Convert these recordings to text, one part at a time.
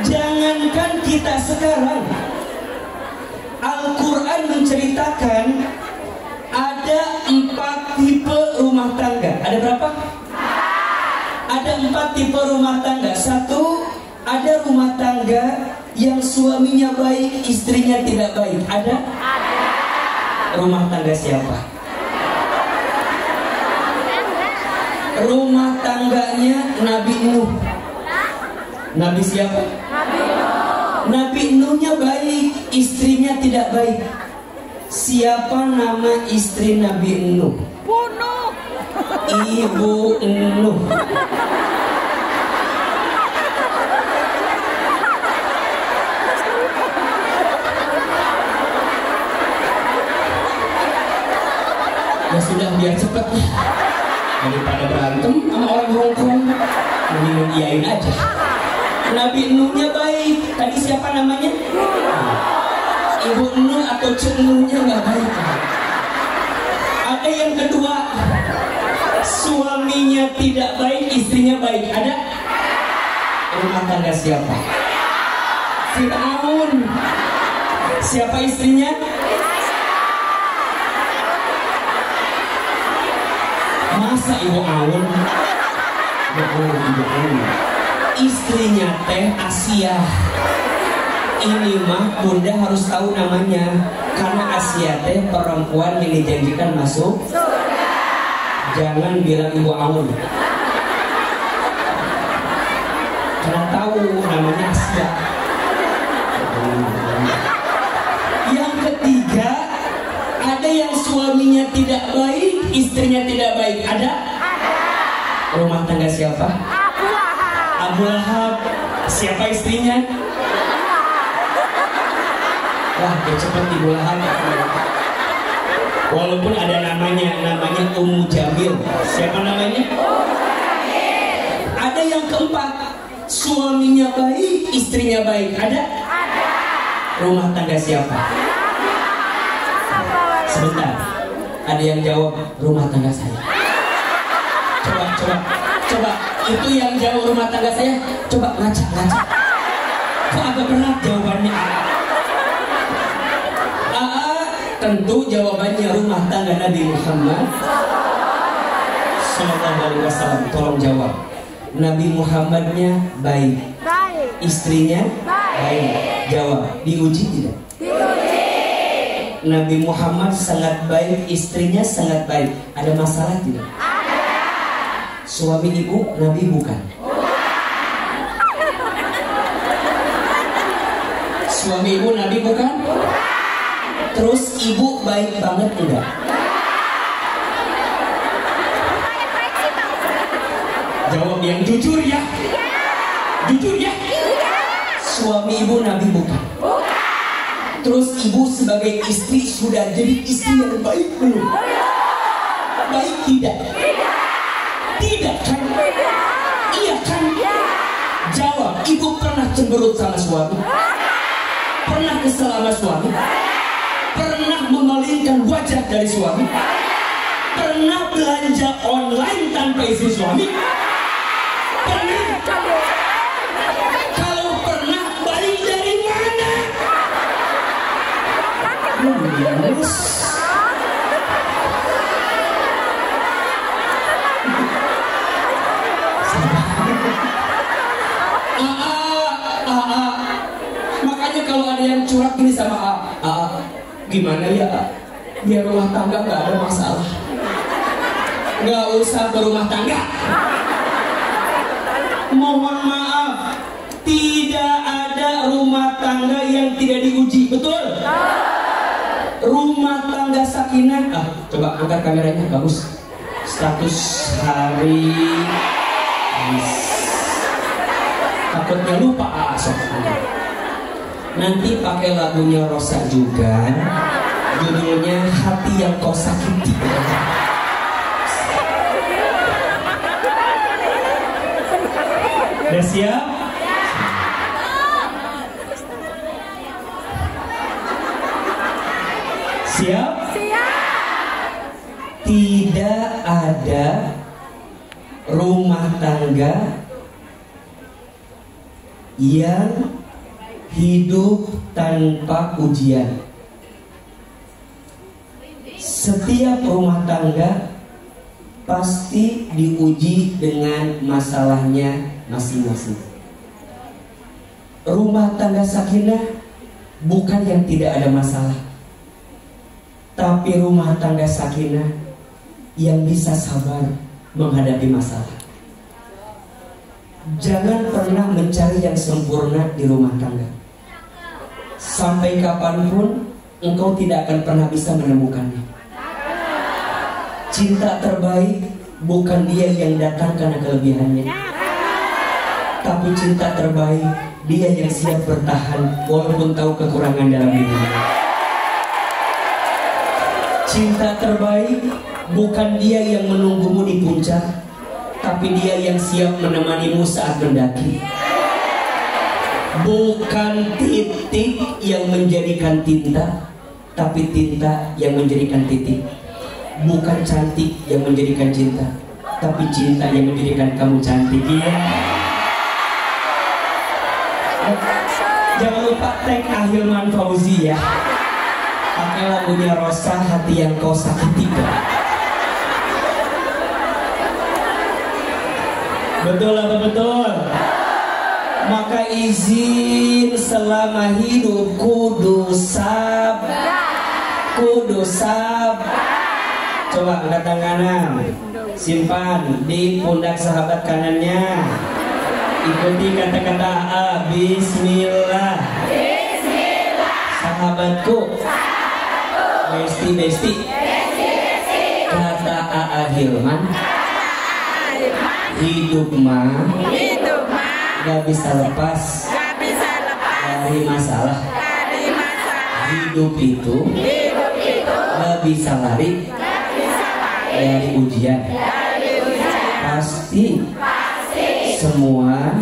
Jangankan kita sekarang, Al-Quran menceritakan ada 4 tipe rumah tangga. Ada berapa? Ada 4 tipe rumah tangga. 1, ada rumah tangga yang suaminya baik, istrinya tidak baik. Ada? Rumah tangga siapa? Rumah tangganya Nabi Nuh. Nabi siapa? Nabi Nuhnya baik, istrinya tidak baik. Siapa nama istri Nabi Nuh? Ibu Nuh. Ya sudah, biar cepet daripada berantem sama orang Hongkong, mendingan iyain aja. Nabi Nuhnya baik. Tadi siapa namanya? Ibu Nuh atau Cik Nuhnya nggak baik. Ada yang kedua, suaminya tidak baik, istrinya baik. Ada? Rumah tangga siapa? Fir'aun. Siapa istrinya? Masa Ibu Aun? Istrinya teh Asia. Ini mah bunda harus tahu namanya, karena Asia teh perempuan yang dijanjikan masuk surga. Jangan bilang Ibu Aun, karena tahu namanya Asia. Yang ketiga, ada yang suaminya tidak baik, istrinya tidak baik. Ada? Rumah tangga siapa? Abu Lahab. Siapa istrinya? Wah, cepet Ibu Lahab. Walaupun ada namanya Ummu Jamil. Siapa namanya? Ada yang keempat, suaminya baik, istrinya baik. Ada? Rumah tangga siapa? Sebentar, ada yang jawab rumah tangga saya. Coba, itu yang jauh rumah tangga saya. Coba ngaca. Kok agak berat jawabannya? Tentu jawabannya rumah tangga Nabi Muhammad Sallallahu Alaihi Wasallam. Tolong jawab. Nabi Muhammadnya baik, istrinya baik. Jawab. Diuji tidak? Nabi Muhammad sangat baik, istrinya sangat baik. Ada masalah tidak? Suami ibu Nabi bukan? Suami ibu Nabi bukan? Terus ibu baik banget enggak? Jawab yang jujur ya. Jujur ya. Suami ibu Nabi bukan? Terus ibu sebagai istri sudah jadi istri yang baik belum? Baik tidak? Tidak kan? Iya kan? Jawab. Ibu pernah cemberut sama suami? Pernah kesel sama suami? Pernah memalingkan wajah dari suami? Pernah belanja online tanpa izin suami? Pernah? Kalau pernah, balik dari mana? Makanya kalau ada yang curhat gini sama gimana ya, biar rumah tangga nggak ada masalah, nggak usah berumah tangga. Mohon maaf, tidak ada rumah tangga yang tidak diuji, betul? Rumah tangga sakinah. Coba angkat kameranya, bagus. 100 hari. Takutnya lupa. Nanti pakai lagunya Rosa juga, judulnya Hati Yang Kau Sakiti. Udah siap? Siap? Tidak ada rumah tangga yang hidup tanpa ujian. Setiap rumah tangga pasti diuji dengan masalahnya masing-masing. Rumah tangga sakinah bukan yang tidak ada masalah, tapi rumah tangga sakinah yang bisa sabar menghadapi masalah. Jangan pernah mencari yang sempurna di rumah tangga. Sampai kapanpun engkau tidak akan pernah bisa menemukannya. Cinta terbaik bukan dia yang datang karena kelebihannya, tapi cinta terbaik dia yang siap bertahan walaupun tahu kekurangan dalam dirinya. Cinta terbaik bukan dia yang menunggumu di puncak, tapi dia yang siap menemanimu saat mendaki. Bukan titik yang menjadikan tinta, tapi tinta yang menjadikan titik. Bukan cantik yang menjadikan cinta, tapi cinta yang menjadikan kamu cantik. Ya. Jangan lupa tag Ahilman Fauzi ya. Pakai lagunya Rosa, hati yang kau sakiti. Betul apa betul? Maka izin selama hidup kudu sabar. Coba angkat tangan, simpan di pundak sahabat kanannya. Ikuti kata-kata A. Bismillah. Sahabatku. Besti. Kata A. Hilman. Hidup mah gak bisa lepas dari masalah. Hidup itu gak bisa lari dari ujian. Pasti semua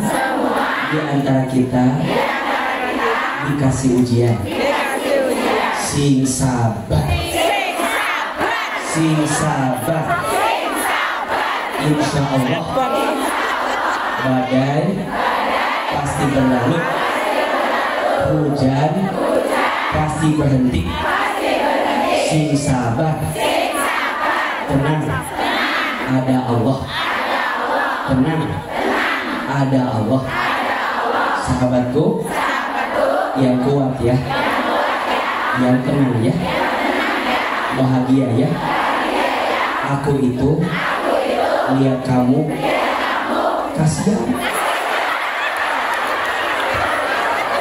di antara kita dikasih ujian. Sing sabar. Insya Allah badai pasti berlalu, hujan pasti berhenti. Sing sabar, tenang, ada Allah. Tenang, ada Allah. Sahabatku yang kuat ya, yang tenang ya, bahagia ya. Aku itu lihat kamu kasihan.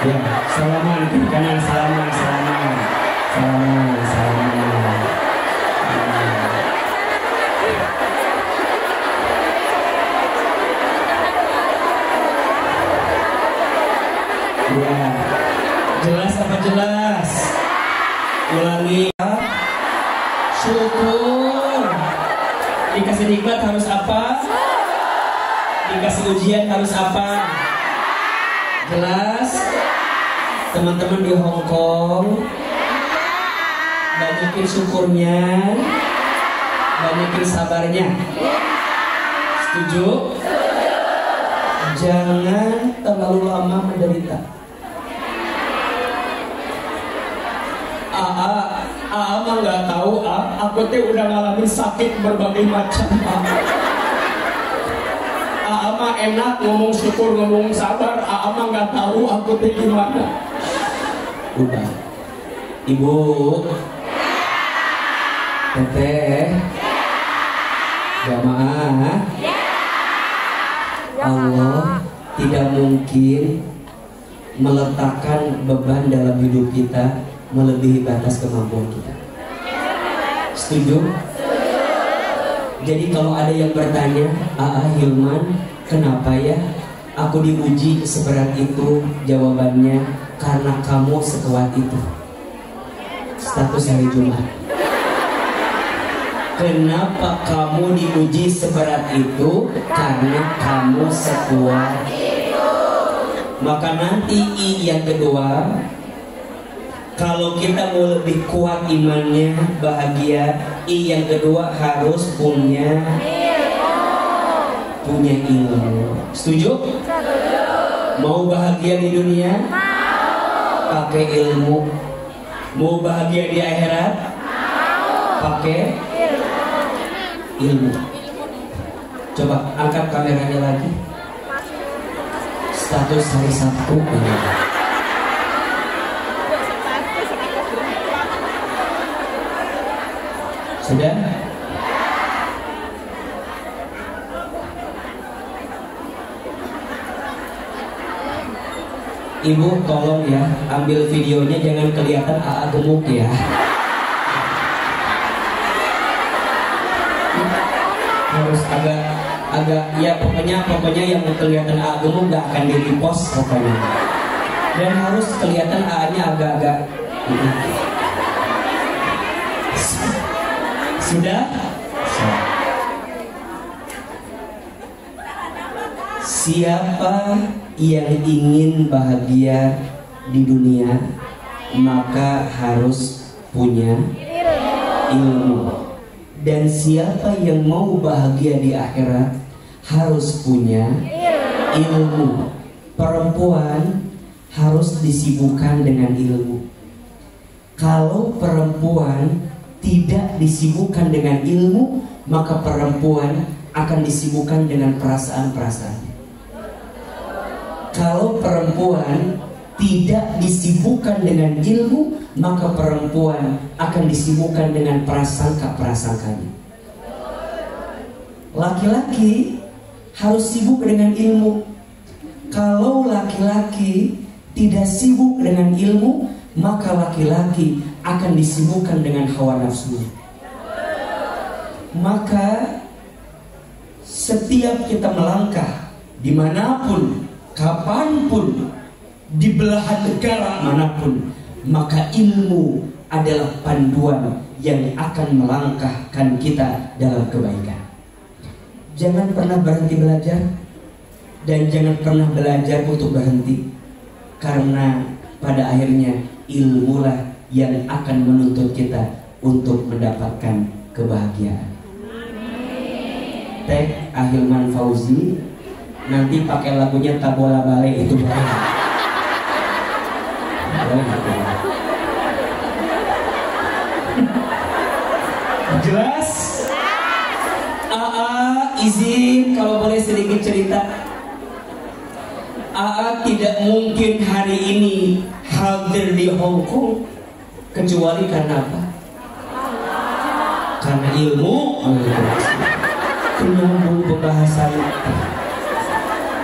Ya, salaman kiri kanan, salaman. Ya, jelas apa jelas? Ulangi. Syukur. Dikasih nikmat harus apa? Dikasih ujian harus apa? Jelas? Teman-teman di Hongkong, banyakin syukurnya, banyakin sabarnya. Setuju? Jangan terlalu lama menderita. Mah nggak tahu, aku teh udah ngalamin sakit berbagai macam. Mah enak ngomong syukur, ngomong sabar. Mah nggak tahu aku teh gimana. Udah, Ibu, Teteh, jamaah, Allah tidak mungkin meletakkan beban dalam hidup kita melebihi batas kemampuan kita. Setuju? Jadi kalau ada yang bertanya, Hilman, kenapa ya aku diuji seberat itu? Jawabannya, karena kamu sekuat itu. Status hari Jumat. Kenapa kamu diuji seberat itu? Karena kamu sekuat itu. Maka nanti yang kedua, kalau kita mau lebih kuat imannya, bahagia, yang kedua harus punya ilmu. Setuju? Mau bahagia di dunia? Pakai ilmu. Mau bahagia di akhirat? Pakai ilmu. Coba angkat kameranya lagi. Status hari Sabtu ini. Sudah? Ibu tolong ya, ambil videonya jangan kelihatan AA gemuk ya. Harus agak ya pokoknya yang kelihatan AA gemuk gak akan di repost pokoknya. Dan harus kelihatan AA-nya agak-agak. Sudah? Siapa yang ingin bahagia di dunia maka harus punya ilmu. Dan siapa yang mau bahagia di akhirat harus punya ilmu. Perempuan harus disibukkan dengan ilmu. Kalau perempuan tidak disibukkan dengan ilmu, maka perempuan akan disibukkan dengan perasaan-perasaan. Kalau perempuan tidak disibukkan dengan ilmu, maka perempuan akan disibukkan dengan prasangka-prasangkanya. Laki-laki harus sibuk dengan ilmu. Kalau laki-laki tidak sibuk dengan ilmu, maka laki-laki akan disibukkan dengan hawa nafsu. Maka setiap kita melangkah dimanapun, kapanpun, di belahan negara manapun, maka ilmu adalah panduan yang akan melangkahkan kita dalam kebaikan. Jangan pernah berhenti belajar, dan jangan pernah belajar untuk berhenti, karena pada akhirnya ilmulah yang akan menuntut kita untuk mendapatkan kebahagiaan. Teh Ahilman Fauzi, nanti pakai lagunya Tabola Bale itu boleh. Jelas? AA izin kalau boleh sedikit cerita. AA tidak mungkin hari ini hadir di Hong Kong kecuali karena apa? Karena ilmu. Penyambung pembahasan.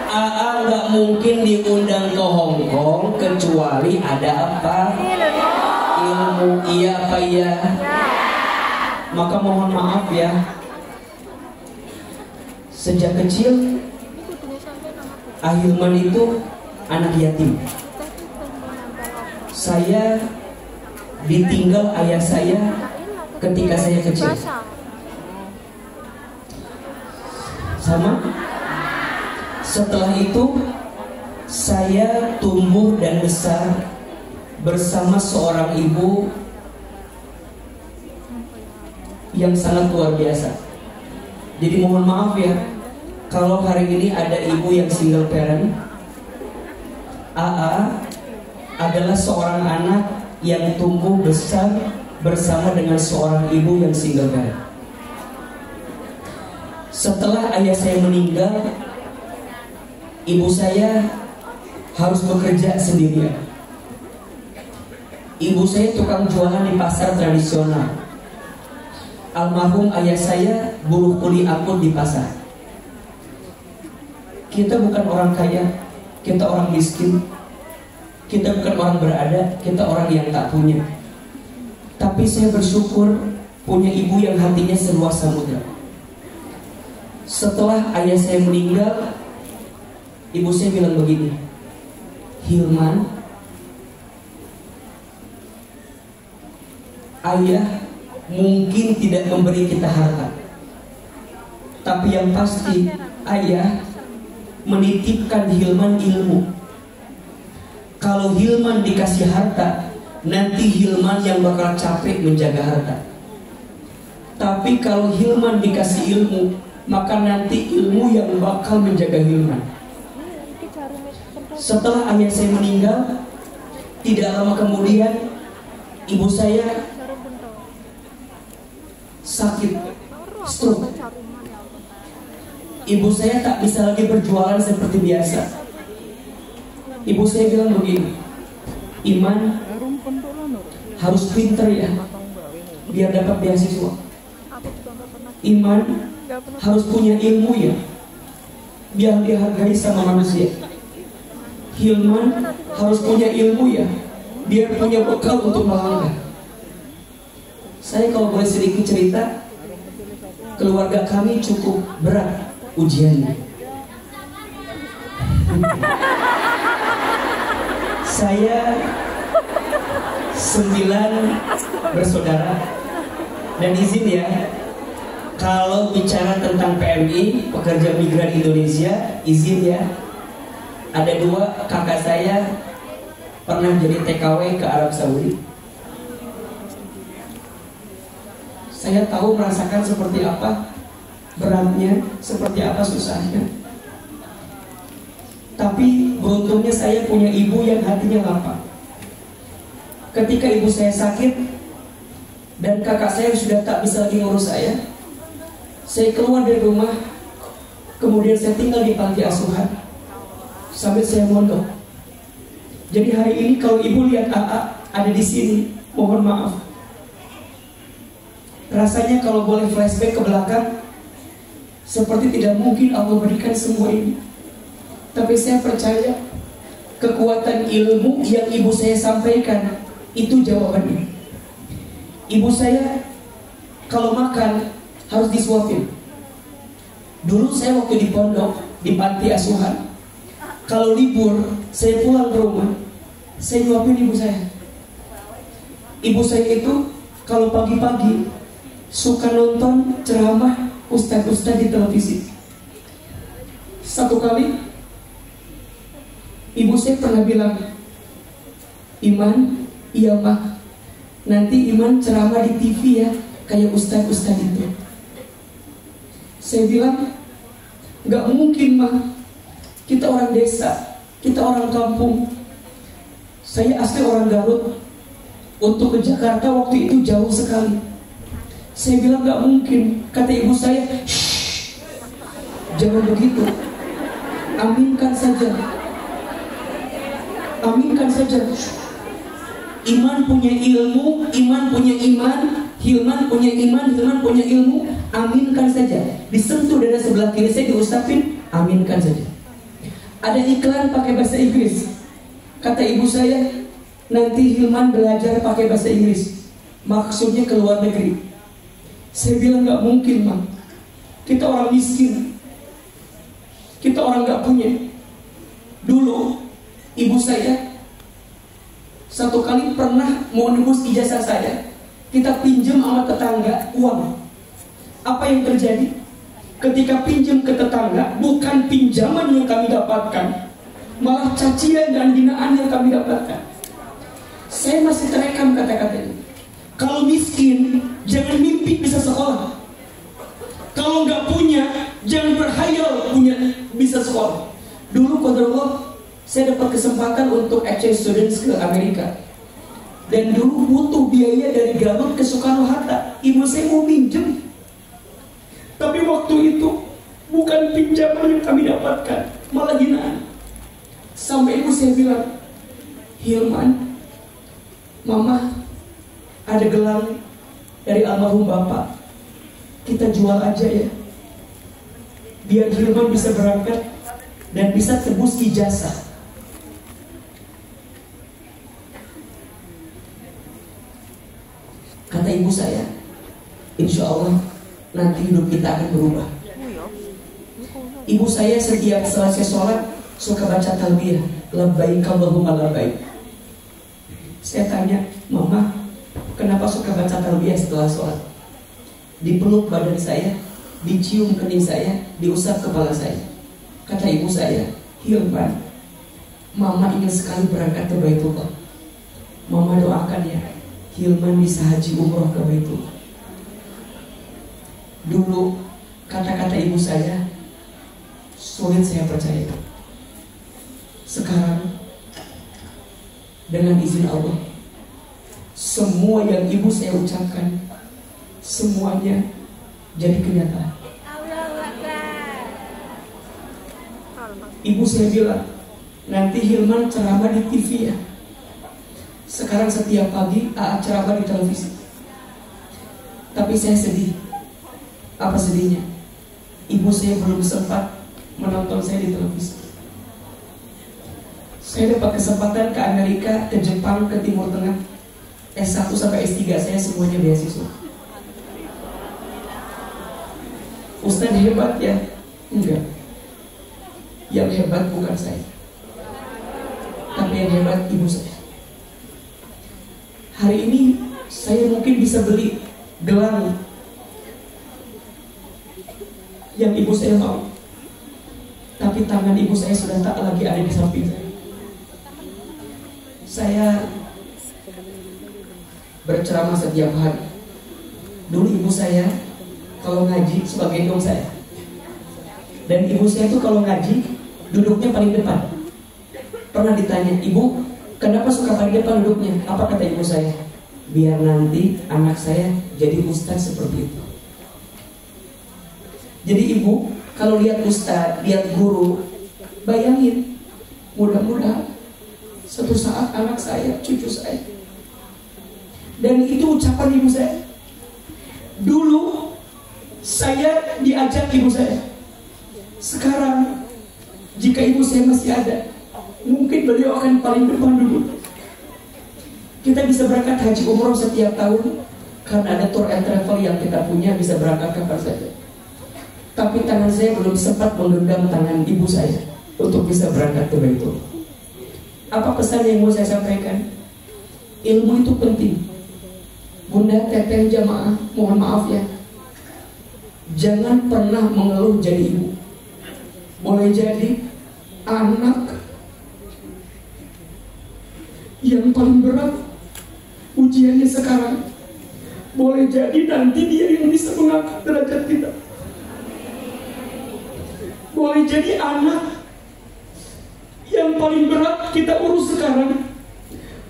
AA nggak mungkin diundang ke Hong Kong kecuali ada apa? Ilmu. Iya apa iya? Maka mohon maaf ya, sejak kecil Ahilman itu anak yatim. Saya ditinggal ayah saya ketika saya kecil. Sama. Setelah itu saya tumbuh dan besar bersama seorang ibu yang sangat luar biasa. Jadi mohon maaf ya, kalau hari ini ada ibu yang single parent. AA adalah seorang anak yang tumbuh besar bersama dengan seorang ibu yang single parent. Setelah ayah saya meninggal, ibu saya harus bekerja sendirian. Ibu saya tukang jualan di pasar tradisional. Almarhum ayah saya buruh kuli angkut di pasar. Kita bukan orang kaya, kita orang miskin. Kita bukan orang berada, kita orang yang tak punya. Tapi saya bersyukur punya ibu yang hatinya seluas samudra. Setelah ayah saya meninggal, ibu saya bilang begini, Hilman, ayah mungkin tidak memberi kita harta, tapi yang pasti ayah menitipkan Hilman ilmu. Kalau Hilman dikasih harta, nanti Hilman yang bakal capek menjaga harta. Tapi kalau Hilman dikasih ilmu, maka nanti ilmu yang bakal menjaga Hilman. Setelah ayah saya meninggal, tidak lama kemudian ibu saya sakit stroke. Ibu saya tak bisa lagi berjualan seperti biasa. Ibu saya bilang begini, Iman harus pinter ya, biar dapat beasiswa. Iman harus punya ilmu ya, biar dihargai sama manusia. Hilman harus punya ilmu ya, biar punya bekal untuk melangkah. Saya kalau boleh sedikit cerita, keluarga kami cukup berat ujiannya. Saya 9 bersaudara, dan izin ya, kalau bicara tentang PMI, pekerja migran Indonesia, izin ya, ada 2 kakak saya pernah jadi TKW ke Arab Saudi. Saya tahu merasakan seperti apa beratnya, seperti apa susahnya. Tapi beruntungnya saya punya ibu yang hatinya lapang. Ketika ibu saya sakit dan kakak saya sudah tak bisa lagi ngurus saya keluar dari rumah, kemudian saya tinggal di panti asuhan sampai saya mondok. Jadi hari ini kalau ibu lihat AA ada di sini, mohon maaf. Rasanya kalau boleh flashback ke belakang, seperti tidak mungkin Allah berikan semua ini. Tapi saya percaya kekuatan ilmu yang ibu saya sampaikan itu jawabannya. Ibu saya kalau makan harus disuapin. Dulu saya waktu di pondok, di panti asuhan, kalau libur saya pulang ke rumah, saya nyuapin ibu saya. Ibu saya itu kalau pagi-pagi suka nonton ceramah ustadz-ustadz di televisi. Satu kali ibu saya pernah bilang, Iman, iya mah, nanti Iman ceramah di TV ya, kayak ustadz-ustadz itu. Saya bilang, gak mungkin mah, kita orang desa, kita orang kampung. Saya asli orang Garut, untuk ke Jakarta waktu itu jauh sekali. Saya bilang gak mungkin. Kata ibu saya, shh, jangan begitu, aminkan saja. Aminkan saja. Iman punya ilmu, Iman punya iman, Hilman punya iman, Hilman punya ilmu. Aminkan saja. Disentuh dada sebelah kiri saya diusapin, aminkan saja. Ada iklan pakai bahasa Inggris. Kata ibu saya, nanti Hilman belajar pakai bahasa Inggris, maksudnya ke luar negeri. Saya bilang gak mungkin Mak, kita orang miskin, kita orang gak punya. Dulu ibu saya satu kali pernah mau nebus ijazah saya, kita pinjam sama tetangga uang. Apa yang terjadi? Ketika pinjam ke tetangga, bukan pinjaman yang kami dapatkan, malah cacian dan hinaan yang kami dapatkan. Saya masih terekam kata-katanya. Kalau miskin, jangan mimpi bisa sekolah. Kalau nggak punya, jangan berhayal punya bisa sekolah. Dulu qadarullah, saya dapat kesempatan untuk exchange students ke Amerika. Dan dulu butuh biaya dari Garut ke Soekarno-Hatta. Ibu saya mau minjem. Tapi waktu itu bukan pinjaman yang kami dapatkan, malah hinaan. Sampai ibu saya bilang, Hilman, Mama ada gelang dari almarhum Bapak, kita jual aja ya, biar Hilman bisa berangkat dan bisa tebus ijazah. Kata ibu saya, insya Allah nanti hidup kita akan berubah. Ibu saya setiap selesai sholat suka baca talbiyah, labbaik Allahumma labbaik. Saya tanya, Mama, kenapa suka baca talbiyah setelah sholat? Dipeluk badan saya, dicium kening saya, diusap kepala saya. Kata ibu saya, Hilman, Mama ingin sekali berangkat ke Baitullah. Mama doakan ya, Hilman bisa haji umroh ke Baitullah. Dulu kata-kata ibu saya sulit saya percaya. Sekarang dengan izin Allah, semua yang ibu saya ucapkan semuanya jadi kenyataan. Ibu saya bilang, nanti Hilman ceramah di TV ya. Sekarang setiap pagi AA ceramah di televisi. Tapi saya sedih. Apa sedihnya? Ibu saya belum sempat menonton saya di televisi. Saya dapat kesempatan ke Amerika, ke Jepang, ke Timur Tengah. S1 sampai S3 saya semuanya beasiswa. Ustaz hebat ya? Enggak. Yang hebat bukan saya, tapi yang hebat ibu saya. Hari ini saya mungkin bisa beli gelang yang ibu saya mau, tapi tangan ibu saya sudah tak lagi ada di samping saya. Saya berceramah setiap hari. Dulu ibu saya kalau ngaji suka gendong saya, dan ibu saya tuh kalau ngaji duduknya paling depan. Pernah ditanya, ibu kenapa suka paling depan duduknya? Apa kata ibu saya? Biar nanti anak saya jadi ustaz seperti itu. Jadi ibu kalau lihat ustaz, lihat guru, bayangin mudah-mudahan suatu saat anak saya, cucu saya. Dan itu ucapan ibu saya. Dulu saya diajak ibu saya. Sekarang jika ibu saya masih ada, mungkin beliau akan paling depan dulu. Kita bisa berangkat haji umroh setiap tahun karena ada tour and travel yang kita punya, bisa berangkat kapan saja. Tapi tangan saya belum sempat menggenggam tangan ibu saya untuk bisa berangkat ke Baitul. Apa pesan yang mau saya sampaikan? Ilmu itu penting. Bunda, teteh, jamaah, mohon maaf ya, jangan pernah mengeluh jadi ibu. Boleh jadi anak yang paling berat ujiannya sekarang, boleh jadi nanti dia yang bisa mengangkat derajat kita. Boleh jadi anak yang paling berat kita urus sekarang,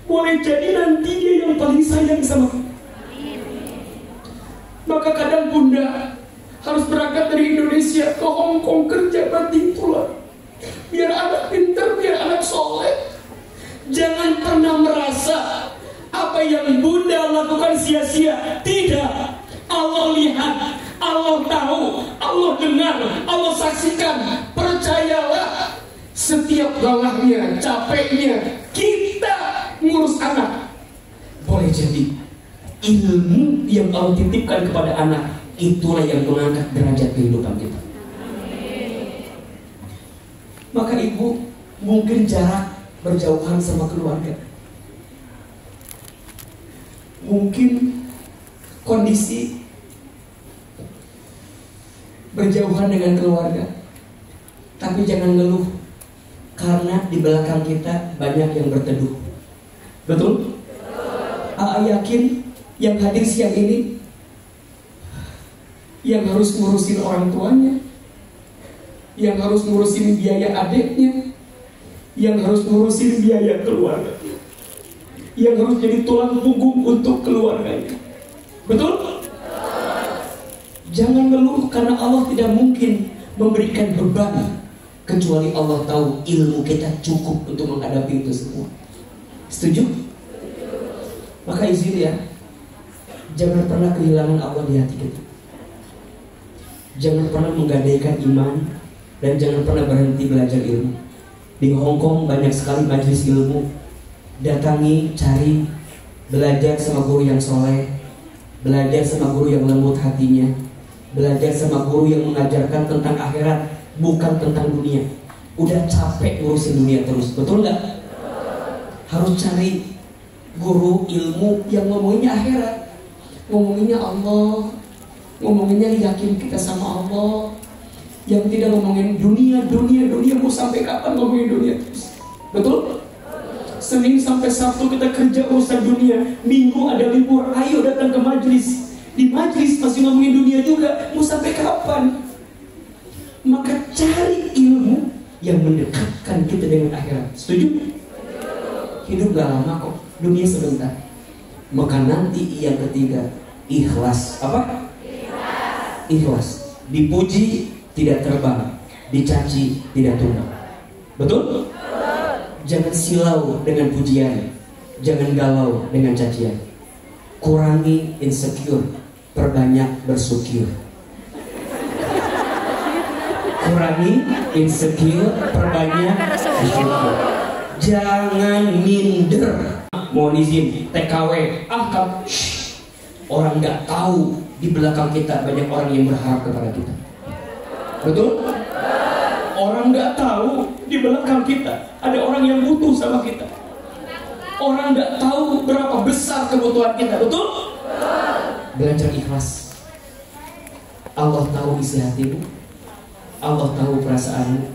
boleh jadi nanti dia yang paling sayang sama kita. Maka kadang bunda harus berangkat dari Indonesia ke Hong Kong kerja banting tulang, biar anak pintar, biar anak soleh. Jangan pernah merasa apa yang bunda lakukan sia-sia. Tidak. Allah lihat, Allah tahu, Allah dengar, Allah saksikan. Percayalah, setiap lelahnya, capeknya kita ngurus anak. Boleh jadi ilmu yang Allah titipkan kepada anak, itulah yang mengangkat derajat kehidupan kita. Maka ibu mungkin jarak berjauhan sama keluarga, mungkin kondisi berjauhan dengan keluarga, tapi jangan ngeluh, karena di belakang kita banyak yang berteduh. Betul? Aa yakin yang hadir siang ini, yang harus ngurusin orang tuanya, yang harus ngurusin biaya adiknya, yang harus ngurusin biaya keluarga, yang harus jadi tulang punggung untuk keluarganya. Betul? Jangan ngeluh, karena Allah tidak mungkin memberikan beban kecuali Allah tahu ilmu kita cukup untuk menghadapi itu semua. Setuju? Maka izin ya, jangan pernah kehilangan Allah di hati kita. Jangan pernah menggadaikan iman, dan jangan pernah berhenti belajar ilmu. Di Hong Kong banyak sekali majelis ilmu. Datangi, cari, belajar sama guru yang soleh, belajar sama guru yang lembut hatinya, belajar sama guru yang mengajarkan tentang akhirat, bukan tentang dunia. Udah capek ngurusin dunia terus, betul nggak? Harus cari guru ilmu yang ngomonginnya akhirat, ngomonginnya Allah, ngomonginnya yakin kita sama Allah, yang tidak ngomongin dunia mau sampai kapan ngomongin dunia terus. Betul? Senin sampai Sabtu kita kerja urusan dunia, Minggu ada libur, ayo datang ke majlis. Di majlis masih ngomongin dunia juga, mau sampai kapan? Maka cari ilmu yang mendekatkan kita dengan akhirat. Setuju? Hidup gak lama kok, dunia sebentar. Maka nanti yang ketiga, ikhlas. Apa? Ikhlas. Dipuji tidak terbang, dicaci tidak tumbang. Betul? Jangan silau dengan pujian, jangan galau dengan cacian. Kurangi insecure, perbanyak bersyukur. Kurangi insecure, perbanyak bersyukur. Jangan minder. Mohon izin, TKW. Kamu orang nggak tahu di belakang kita banyak orang yang berharap kepada kita. Betul? Orang nggak tahu di belakang kita ada orang yang butuh sama kita. Orang nggak tahu berapa besar kebutuhan kita. Betul? Belajar ikhlas. Allah tahu isi hatimu, Allah tahu perasaanmu,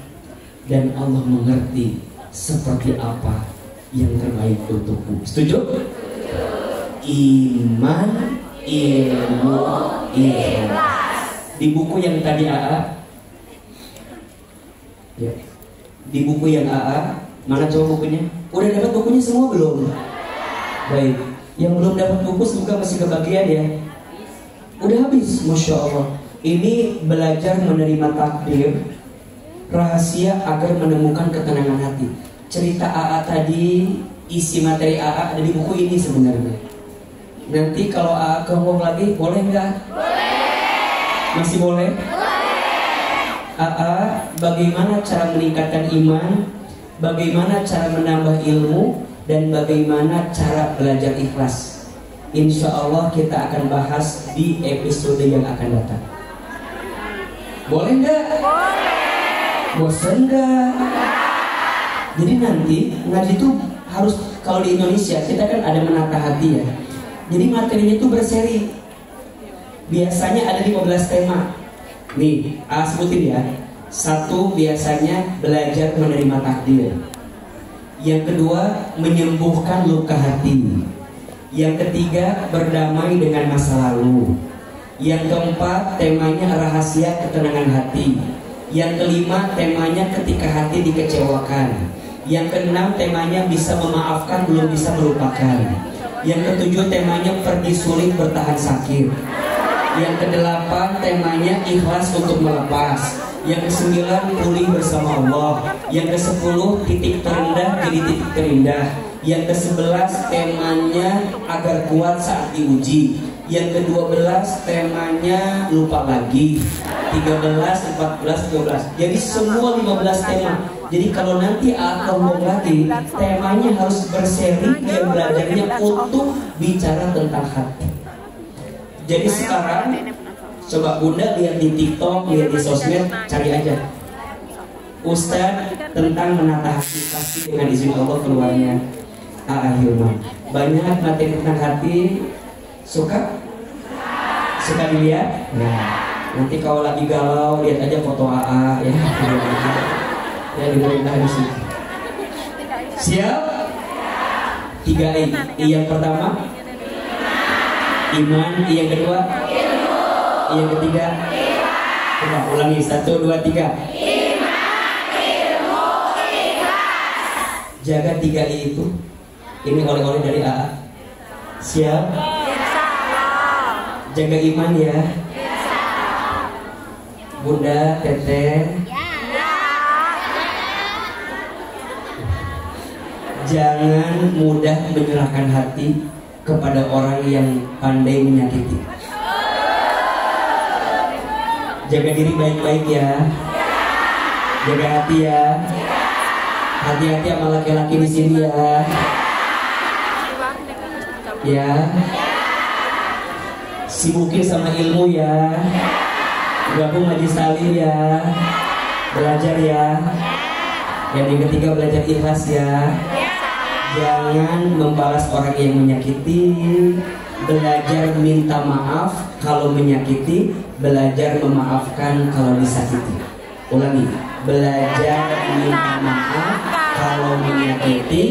dan Allah mengerti seperti apa yang terbaik untukmu. Setuju? Iman, ilmu, ikhlas. Di buku yang tadi ya. Di buku yang mana coba bukunya? Udah dapat bukunya semua belum? Baik. Yang belum dapat buku semoga masih kebagian ya. Udah habis, Masya Allah. Ini belajar menerima takdir, rahasia agar menemukan ketenangan hati. Cerita tadi, isi materi ada di buku ini sebenarnya. Nanti kalau ke ngomong lagi, boleh nggak? Boleh. Masih boleh? Boleh. Bagaimana cara meningkatkan iman, bagaimana cara menambah ilmu, dan bagaimana cara belajar ikhlas. Insya Allah kita akan bahas di episode yang akan datang. Boleh nggak? Boleh. Bosan nggak? Jadi nanti ngaji itu harus, kalau di Indonesia kita kan ada menata hati ya. Jadi materinya itu berseri. Biasanya ada 15 tema. Nih, sebutin ya. 1 biasanya belajar menerima takdir. Yang kedua, menyembuhkan luka hati. Yang ketiga, berdamai dengan masa lalu. Yang keempat, temanya rahasia ketenangan hati. Yang kelima, temanya ketika hati dikecewakan. Yang keenam, temanya bisa memaafkan, belum bisa melupakan. Yang ketujuh, temanya pergi sulit, bertahan sakit. Yang kedelapan, temanya ikhlas untuk melepas. Yang kesembilan, pulih bersama Allah. Yang kesepuluh, titik terendah jadi titik terindah. Yang ke-11 temanya agar kuat saat diuji. Yang ke-12 temanya lupa lagi. 13, 14, 12. Jadi semua 15 tema. Jadi kalau nanti ngomong lagi, temanya harus berseri, dia belajarnya untuk bicara tentang hati. Jadi sekarang coba Bunda lihat di TikTok, lihat di sosmed, cari aja Ustadz tentang menata hati, pasti dengan izin Allah keluarnya Hilman. Banyak materi tentang hati. Suka dilihat? Nah, nanti kalau lagi galau lihat aja foto ya. Ya dengerin di sini. Siap? 3 I. Yang pertama iman, yang kedua ilmu, yang ketiga coba ulangi 1, 2, 3. Iman, ilmu, ikhlas. Jaga 3 I itu. Ini oleh-oleh dari Siap? Jaga iman ya. Bunda, Teteh. Jangan mudah menyerahkan hati kepada orang yang pandai menyakiti. Jaga diri baik-baik ya. Jaga hati ya. Hati-hati sama laki-laki di sini ya. Ya. Sibukin sama ilmu ya. Gabung majlis taklim ya. Belajar ya. Yang ketiga belajar ikhlas ya. Jangan membalas orang yang menyakiti. Belajar minta maaf kalau menyakiti. Belajar memaafkan kalau disakiti. Ulangi. Belajar minta maaf kalau menyakiti.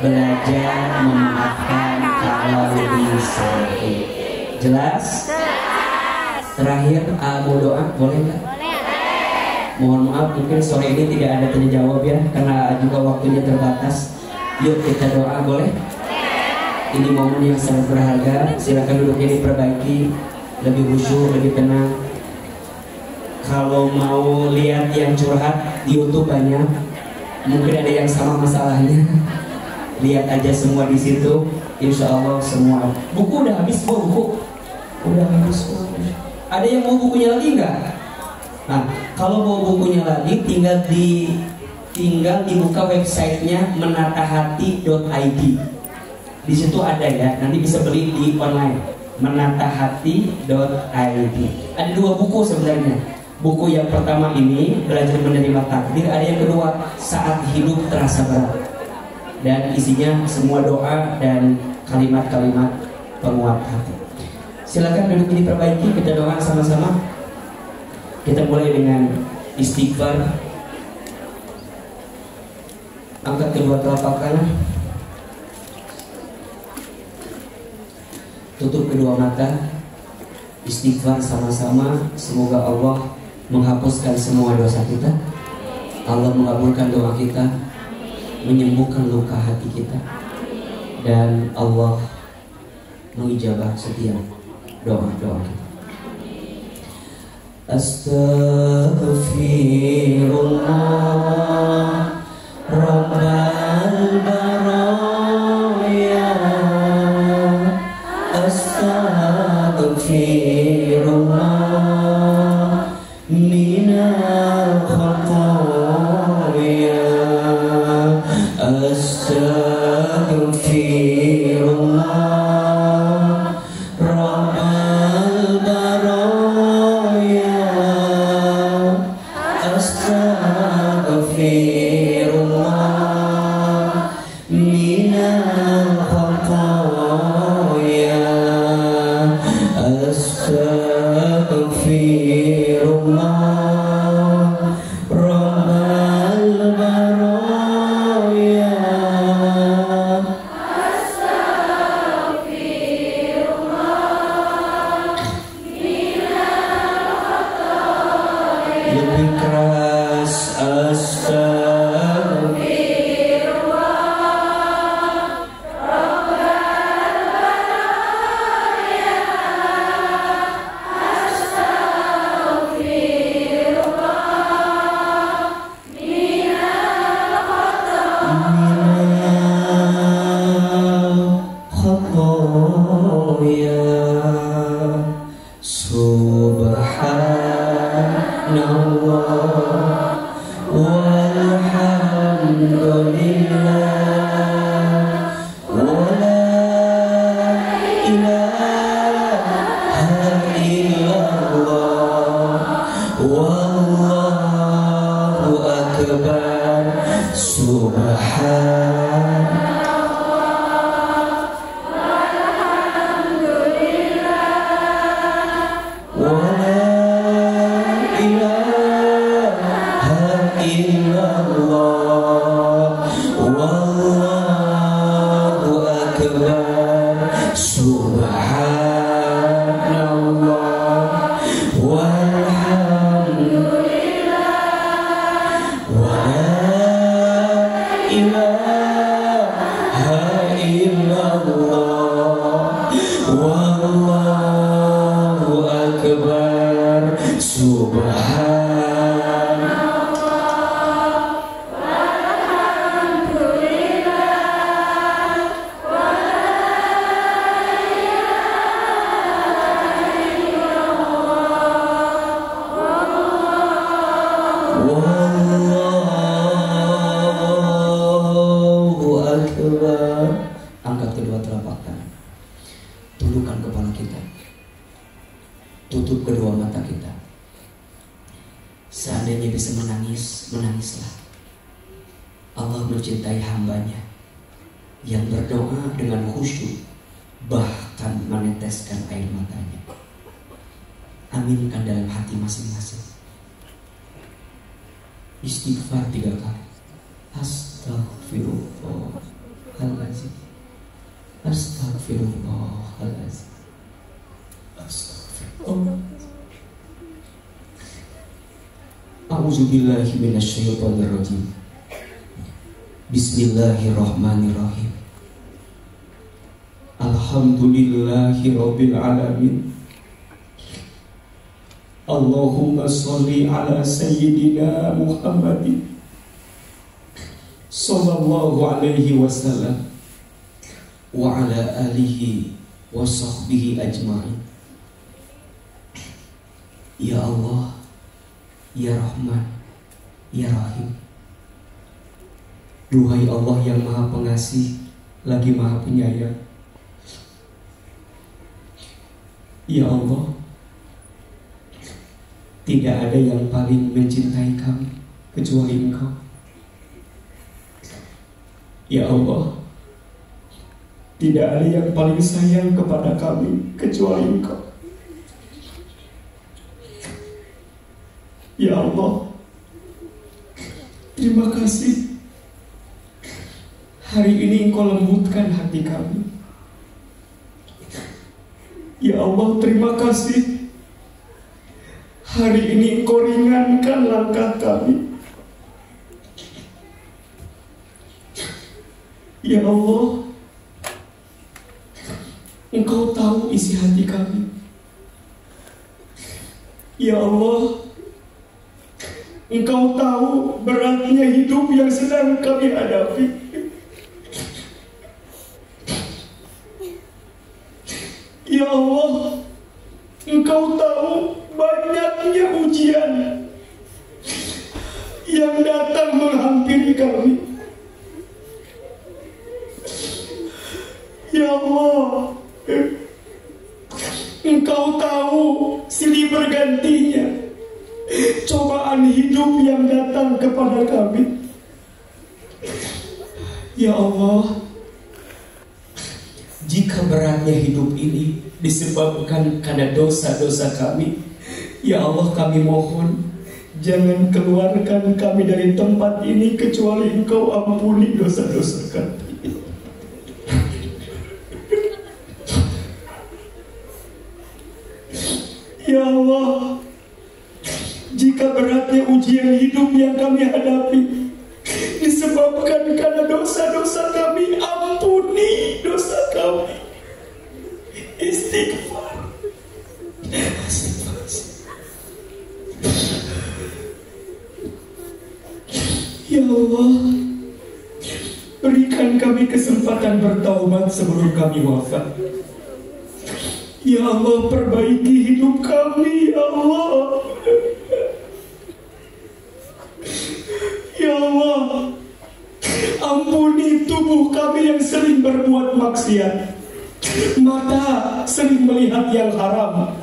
Belajar memaafkan kalau disakiti. Jelas? Terakhir mau doa boleh nggak? Mohon maaf mungkin sore ini tidak ada tanya jawab ya, karena juga waktunya terbatas. Yuk kita doa, boleh? Ini momen yang sangat berharga. Silakan duduknya diperbaiki, lebih khusyuk, lebih tenang. Kalau mau lihat yang curhat di YouTube banyak, mungkin ada yang sama masalahnya. Lihat aja semua di situ. Insya Allah semua. Buku udah habis, buku udah habis. Ada yang mau bukunya lagi nggak? Nah, kalau mau bukunya lagi, tinggal dibuka websitenya menatahati.id. Di situ ada ya, nanti bisa beli di online. menatahati.id. Ada 2 buku sebenarnya. Buku yang pertama ini belajar menerima takdir, ada yang kedua saat hidup terasa berat. Dan isinya semua doa dan kalimat-kalimat penguat hati. Silakan duduk diperbaiki, kita doa sama-sama. Kita mulai dengan istighfar. Angkat kedua telapak kanan. Tutup kedua mata. Istighfar sama-sama. Semoga Allah menghapuskan semua dosa kita. Allah mengabulkan doa kita, menyembuhkan luka hati kita, dan Allah mengijabah setiap doa-doa kita. Astaghfirullah Rabbal baraya. Astaghfirullah minal khataya. Astaghfirullah Rabbal baraya. Astaghfirullah minal khataya. Astaghfirullah Rabbal baraya. Lebih keras. Subhanallah walhamdulillah wala ilaha illallah wallahu akbar. Subhanallah walhamdulillah wala ilaha illallah wallahu akbar. Allahu akbar. Angkat kedua telapak tangan. Tundukkan kepala kita. Tutup kedua mata kita. Seandainya bisa menangis, menangislah. Allah mencintai hambanya yang berdoa dengan khusyuk, bahkan meneteskan air matanya. Aminkan dalam hati masing-masing. Istighfar 3 kali. Astaghfirullahaladzim. Astaghfirullahaladzim. Astaghfirullah. A'udzubillahi minasyaitonirrajim. Bismillahirrahmanirrahim. Alhamdulillahi rabbil alamin. Allahumma sholli ala sayyidina Muhammadin sallallahu alaihi wasallam wa ala alihi wa sahbihi ajma'in. Ya Allah, Ya Rahman, Ya Rahim. Duhai Allah yang Maha Pengasih lagi Maha Penyayang. Ya Allah, tidak ada yang paling mencintai kami kecuali Engkau. Ya Allah, tidak ada yang paling sayang kepada kami kecuali Engkau. Ya Allah, terima kasih. Hari ini Engkau lembutkan hati kami. Ya Allah, terima kasih. Hari ini Engkau ringankan langkah kami. Ya Allah, Engkau tahu isi hati kami. Ya Allah, Engkau tahu beratnya hidup yang sedang kami hadapi. Ya Allah, Engkau tahu banyaknya ujian yang datang menghampiri kami. Ya Allah, Engkau tahu silih bergantinya cobaan hidup yang datang kepada kami. Ya Allah, jika beratnya hidup ini disebabkan karena dosa-dosa kami, ya Allah, kami mohon jangan keluarkan kami dari tempat ini kecuali Engkau ampuni dosa-dosa kami. Ya Allah, jika beratnya ujian hidup yang kami hadapi disebabkan karena dosa-dosa kami, ampuni dosa kami. Istighfar. Ya Allah, berikan kami kesempatan bertaubat sebelum kami wafat. Ya Allah, perbaiki hidup kami, ya Allah. Ya Allah, ampuni tubuh kami yang sering berbuat maksiat. Mata sering melihat yang haram,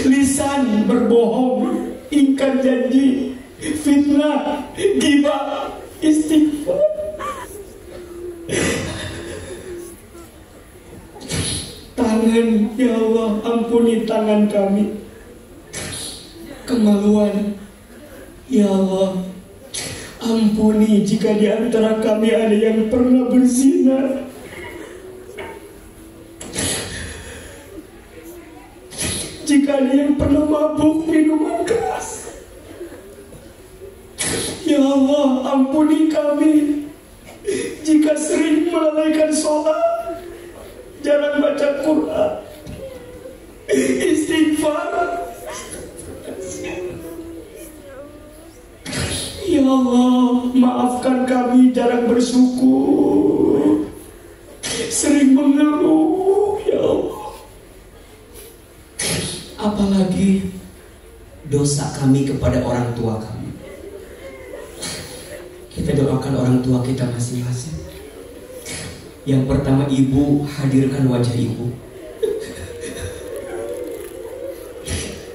lisan berbohong, ingkar janji, fitnah, ghibah, istighfar. Tangan, ya Allah, ampuni tangan kami. Kemaluan, ya Allah, ampuni jika di antara kami ada yang pernah berzina. Jika ada yang pernah mabuk minuman keras. Ya Allah, ampuni kami jika sering melalaikan sholat, jarang baca Quran, istighfar. Ya Allah, maafkan kami jarang bersyukur, sering mengeluh, ya Allah. Apalagi dosa kami kepada orang tua kami. Kita doakan orang tua kita masing-masing. Yang pertama, ibu, hadirkan wajah ibu.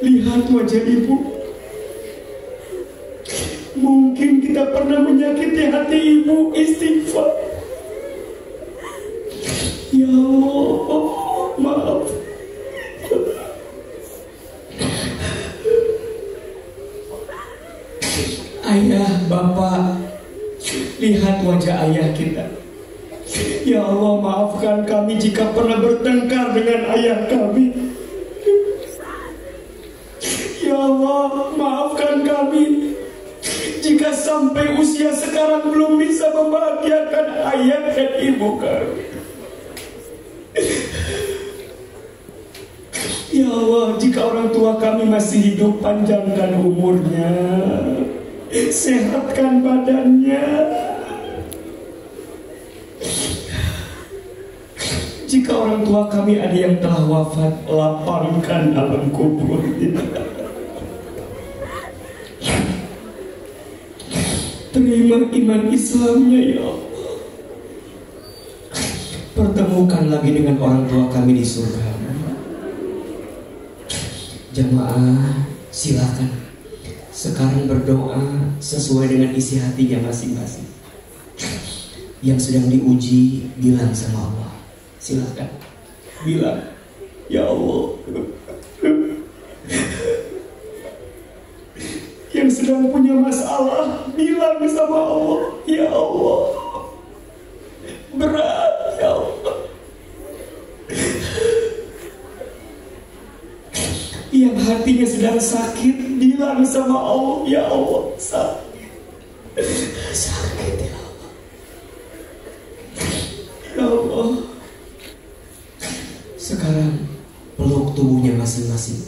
Lihat wajah ibu. Mungkin kita pernah menyakiti hati ibu, istighfar. Ya Allah, maaf. Ayah, bapak, lihat wajah ayah kita. Ya Allah, maafkan kami jika pernah bertengkar dengan ayah kami. Ya Allah, maafkan kami Jika sampai usia sekarang belum bisa membahagiakan ayah dan ibu kami, ya Allah, jika orang tua kami masih hidup, panjangkan umurnya, sehatkan badannya. Jika orang tua kami ada yang telah wafat, lapangkan alam kuburnya. Terima iman Islamnya ya Allah. Pertemukan lagi dengan orang tua kami di surga. Jamaah, silakan sekarang berdoa sesuai dengan isi hatinya masing-masing. Yang sedang diuji, bilang sama Allah. Silakan bilang, ya Allah. Yang sedang punya masalah, bilang sama Allah, ya Allah. Berat ya Allah. Yang hatinya sedang sakit, bilang sama Allah, ya Allah, sakit ya Allah. Ya Allah. Sekarang peluk tubuhnya masing-masing,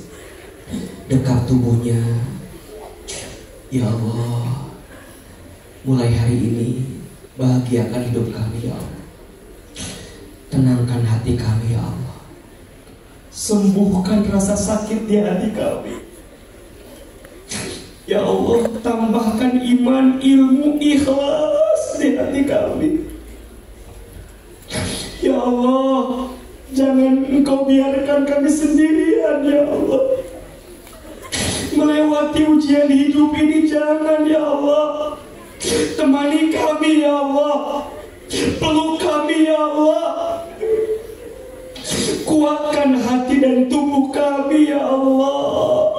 dekat tubuhnya. Ya Allah, mulai hari ini bahagiakan hidup kami ya Allah. Tenangkan hati kami ya Allah. Sembuhkan rasa sakit di hati kami. Ya Allah, tambahkan iman, ilmu, ikhlas di hati kami. Ya Allah, jangan Engkau biarkan kami sendirian ya Allah. Melewati ujian hidup ini, jangan ya Allah. Temani kami ya Allah. Peluk kami ya Allah. Kuatkan hati dan tubuh kami ya Allah.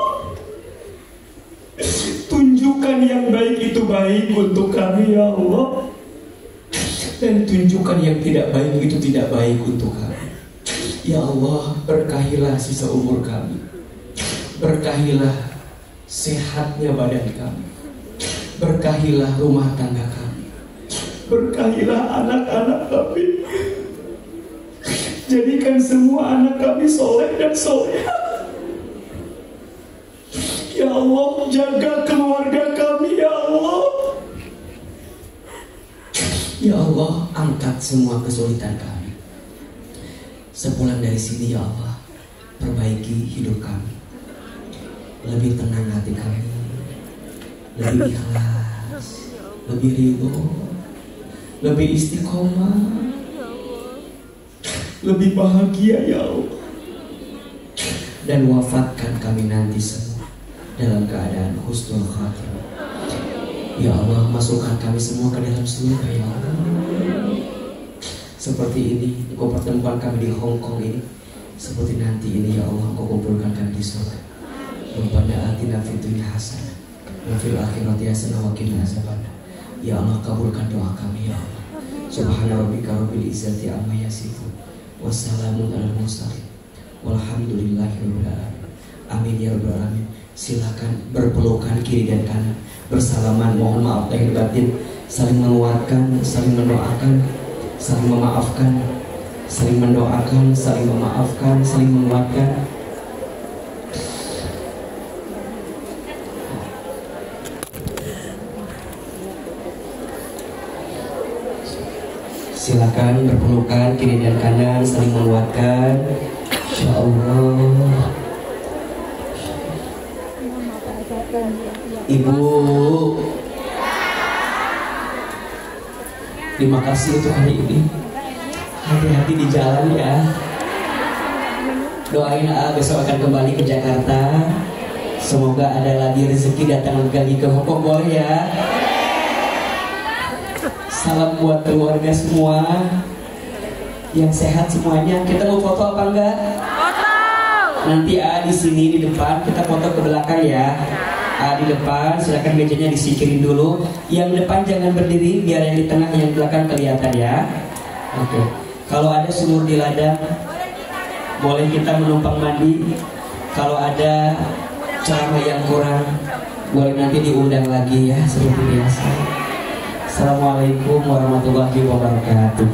Tunjukkan yang baik itu baik untuk kami ya Allah, dan tunjukkan yang tidak baik itu tidak baik untuk kami. Ya Allah, berkahilah sisa umur kami. Berkahilah sehatnya badan kami. Berkahilah rumah tangga kami. Berkahilah anak-anak kami. Jadikan semua anak kami soleh dan soleha. Ya Allah, jaga keluarga kami ya Allah. Ya Allah, angkat semua kesulitan kami. Sepulang dari sini ya Allah, perbaiki hidup kami. Lebih tenang hati kami, lebih ikhlas, lebih ridho, lebih istiqomah, lebih bahagia ya Allah. Dan wafatkan kami nanti semua dalam keadaan husnul khatimah. Ya Allah, masukkan kami semua ke dalam surga ya Allah. Seperti ini Engkau pertemukan kami di Hong Kong ini, seperti nanti ini ya Allah Engkau kumpulkan kami di surga. Rabbana atina fid dunya hasanah wa fil akhirati hasanah wa qina azabannar. Ya Allah, kabulkan doa kami ya Allah. Subhana rabbika rabbil izzati amma yasifun, wassalamun alal mursalin, walhamdulillahi rabbil alamin. Amin ya rabbal alamin. Silakan berpelukan kiri dan kanan, bersalaman, mohon maaf lahir batin, saling menguatkan, saling mendoakan, saling memaafkan, saling mendoakan, saling memaafkan, saling menguatkan. Silakan berpelukan kiri dan kanan, saling menguatkan. Insya Allah. Ibu, terima kasih untuk hari ini. Hati-hati di jalan ya. Doain besok akan kembali ke Jakarta. Semoga ada lagi rezeki datang lagi ke Hong Kong, boleh ya. Salam buat keluarga semua yang sehat semuanya. Kita mau foto apa enggak? Foto. Nanti di sini di depan, kita foto ke belakang ya. Di depan, silakan mejanya disingkirin dulu. Yang depan jangan berdiri, biar yang di tengah, yang di belakang kelihatan ya. Oke. Kalau ada sumur di ladang, boleh kita menumpang mandi. Kalau ada ceramah yang kurang, boleh nanti diundang lagi ya seperti biasa. Assalamualaikum warahmatullahi wabarakatuh.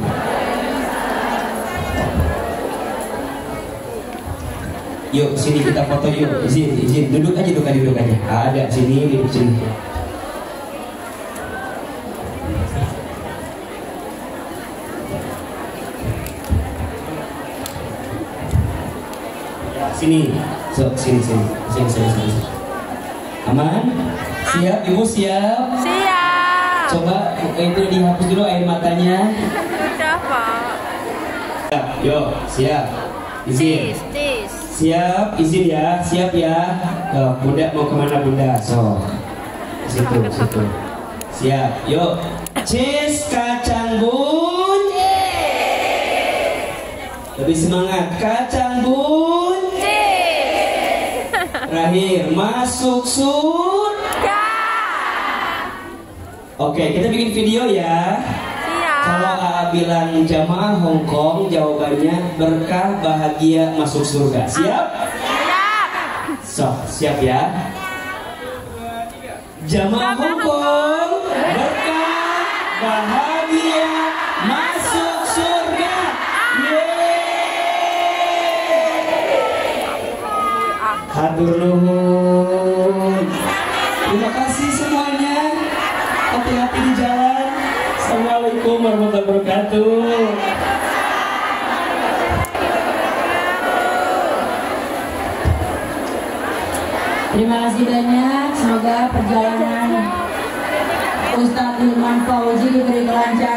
Yuk sini kita foto yuk. Izin duduk aja. Ada sini, duduk sini. Sini, sini. Aman? Siap, Ibu siap? Siap. Coba itu dihapus dulu air matanya. Sudah, Pak. Yuk, siap. Izin. Tis. Siap, izin ya, siap ya. Bunda mau kemana Bunda? So, situ. Siap, yuk. Cheese kacang bun. Lebih semangat, kacang bun. Terakhir, masuk surga. Oke, kita bikin video ya. Siap. Kalau AA bilang jamaah Hongkong, jawabannya berkah, bahagia, masuk surga. Siap? Siap. So, siap ya. Jamaah Hongkong, berkah, bahagia, masuk surga. Hatur nuhun. Terima kasih semuanya. Hati-hati di jalan. Assalamualaikum warahmatullahi wabarakatuh. Terima kasih banyak. Semoga perjalanan Ustadz Hilman Fauzi diberi kelancaran.